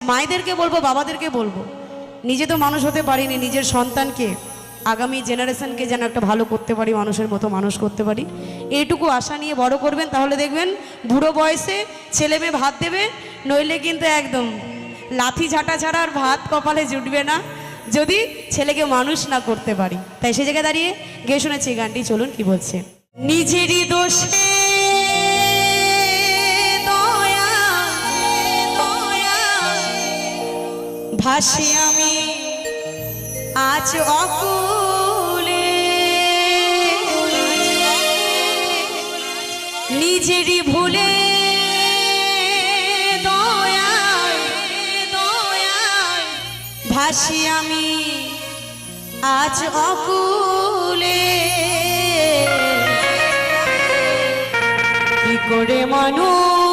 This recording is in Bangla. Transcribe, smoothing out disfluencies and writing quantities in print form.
মায়েদেরকে বলবো, বাবাদেরকে বলবো, নিজে তো মানুষ হতে পারিনি, নিজের সন্তানকে, আগামী জেনারেশনকে যেন একটা ভালো করতে পারি, মানুষের মতো মানুষ করতে পারি, এইটুকু আশা নিয়ে বড় করবেন। তাহলে দেখবেন বুড়ো বয়সে ছেলে মেয়ে ভাত দেবে, নইলে কিন্তু একদম লাথি ঝাঁটা ছাড়া আর ভাত কপালে জুটবে না, যদি ছেলেকে মানুষ না করতে পারি। তাই সে জায়গায় দাঁড়িয়ে গিয়ে শুনেছি গানটি, চলুন কি বলছে। নিজেরই দোষে ভাসি আমি আজ অকুলে, নিজেরই ভুলে ভাসি আমি আজ অকুলে, কি করে মানুষ